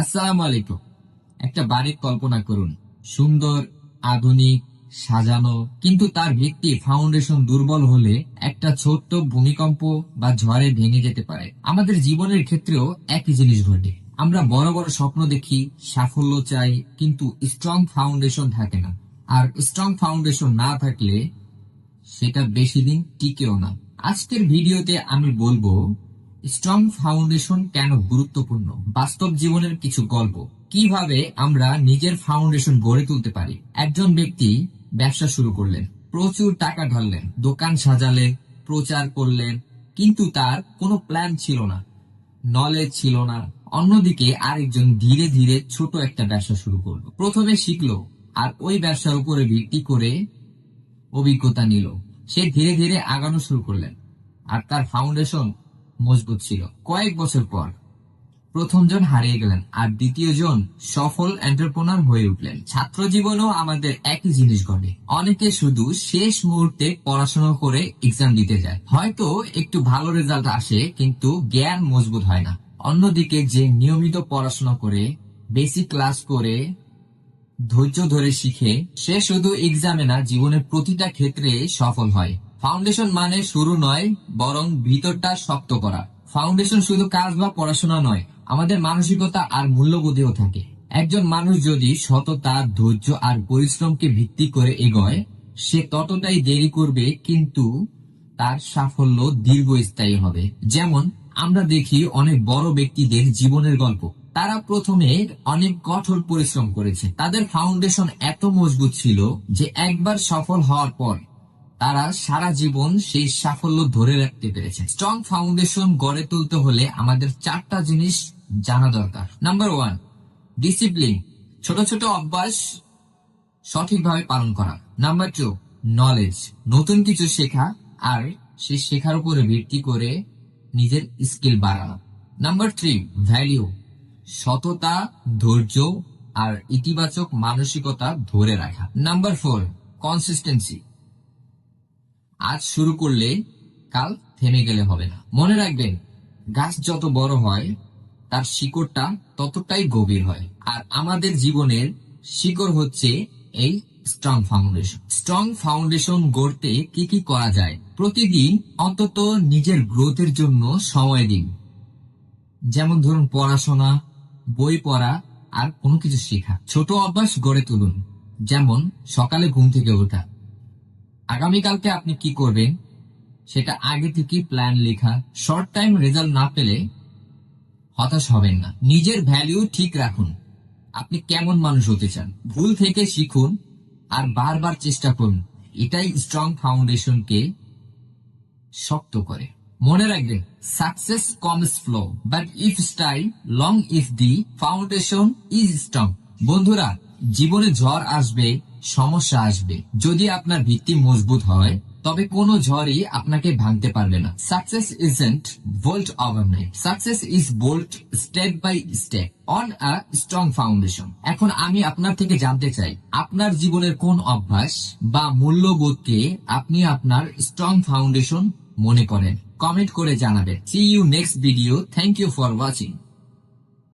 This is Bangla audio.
আসসালামু আলাইকুম। একটা বাড়ির কল্পনা করুন, সুন্দর, আধুনিক, সাজানো, কিন্তু তার ভিত্তি ফাউন্ডেশন দুর্বল হলে একটা ছোট্ট ভূমিকম্প বা ঝড়ে ভেঙে যেতে পারে। আমাদের জীবনের ক্ষেত্রেও একই জিনিস ঘটে। আমরা বড় বড় স্বপ্ন দেখি, সাফল্য চাই, কিন্তু স্ট্রং ফাউন্ডেশন থাকে না। আর স্ট্রং ফাউন্ডেশন না থাকলে সেটা বেশি দিন টিকেও না। আজকের ভিডিওতে আমি বলবো স্ট্রং ফাউন্ডেশন কেন গুরুত্বপূর্ণ, বাস্তব জীবনের কিছু গল্প, কিভাবে আমরা নিজের ফাউন্ডেশন গড়ে তুলতে পারি। একজন ব্যক্তি ব্যবসা শুরু করলেন, প্রচুর টাকা ঢাললেন, দোকান সাজালেন, প্রচার করলেন, কিন্তু তার কোনো প্ল্যান ছিল না, নলেজ ছিল না। অন্যদিকে আরেকজন ধীরে ধীরে ছোট একটা ব্যবসা শুরু করলো, প্রথমে শিখলো, আর ওই ব্যবসার উপরে ভিত্তি করে অভিজ্ঞতা নিল। সে ধীরে ধীরে আগানো শুরু করলেন, আর তার ফাউন্ডেশন মজবুত ছিল। কয়েক বছর পর প্রথম জন হারিয়ে গেলেন, আর দ্বিতীয় জন সফল এন্টারপ্রেনার হয়ে উঠলেন। ছাত্র জীবনেও আমাদের একই জিনিস ঘটে। অনেকে শুধু শেষ মুহূর্তে পড়াশোনা করে এক্সাম দিতে যায়, হয়তো একটু ভালো রেজাল্ট আসে, কিন্তু জ্ঞান মজবুত হয় না। অন্যদিকে যে নিয়মিত পড়াশোনা করে, বেসিক ক্লাস করে, ধৈর্য ধরে শিখে, সে শুধু এক্সামে না, জীবনের প্রতিটা ক্ষেত্রে সফল হয়। ফাউন্ডেশন মানে শুরু নয়, বরং ভিতরটা শক্ত করা। ফাউন্ডেশন শুধু কাজ বা পড়াশোনা নয়, আমাদের মানসিকতা আর মূল্যবোধেও থাকে। একজন মানুষ যদি সততা, ধৈর্য আর পরিশ্রমকে ভিত্তি করে এগোয়, সে ততটাই দেরি করবে, কিন্তু তার সাফল্য দীর্ঘস্থায়ী হবে। যেমন আমরা দেখি অনেক বড় ব্যক্তিদের জীবনের গল্প। তারা প্রথমে অনেক কঠোর পরিশ্রম করেছে, তাদের ফাউন্ডেশন এত মজবুত ছিল যে একবার সফল হওয়ার পর তারা সারা জীবন সেই সাফল্য ধরে রাখতে পেরেছে। স্ট্রং ফাউন্ডেশন গড়ে তুলতে হলে আমাদের চারটা জিনিস জানা দরকার। নাম্বার 1, ডিসিপ্লিন, ছোট ছোট অভ্যাস সঠিকভাবে পালন করা। নাম্বার 2, নলেজ, নতুন কিছু শেখা, আর সেই শেখার উপরে ভিত্তি করে নিজের স্কিল বাড়ানো। নাম্বার 3, ভ্যালিউ, সততা, ধৈর্য আর ইতিবাচক মানসিকতা ধরে রাখা। নাম্বার 4, কনসিস্টেন্সি, আজ শুরু করলে কাল থেমে গেলে হবে না। মনে রাখবেন, গাছ যত বড় হয় তার শিকড়টা ততটাই গভীর হয়, আর আমাদের জীবনের শিকড় হচ্ছে এই স্ট্রং ফাউন্ডেশন। স্ট্রং ফাউন্ডেশন গড়তে কি কি করা যায়? প্রতিদিন অন্তত নিজের গ্রোথের জন্য সময় দিন। যেমন ধরুন পড়াশোনা, বই পড়া আর কোনো কিছু শেখা। ছোট অভ্যাস গড়ে তুলুন, যেমন সকালে ঘুম থেকে ওঠা। আগামীকালকে আপনি কি করবেন সেটা আগে থেকে প্ল্যান লেখা। শর্ট টাইম রেজাল্ট না পেলে হতাশ হবেন না। নিজের ভ্যালু ঠিক রাখুন, আপনি কেমন মানুষ হতে চান। ভুল থেকে শিখুন আর বারবার চেষ্টা করুন। এটাই স্ট্রং ফাউন্ডেশনকে শক্ত করে। মনে রাখবেন, success comes flow, but if style long, if the foundation is strong. বন্ধুরা, জীবনে ঝড় আসবে, সমস্যা আসবে, যদি আপনার ভিত্তি মজবুত হয় তবে কোনো ঝড়ই আপনাকে ভাঙতে পারবে না। Success isn't built overnight, success is built step by step on a strong foundation. এখন আমি আপনার থেকে জানতে চাই, আপনার জীবনের কোন অভ্যাস বা মূল্যবোধকে আপনি আপনার স্ট্রং ফাউন্ডেশন মনে করেন? কমেন্ট করে জানাবেন। See you next video. Thank you for watching.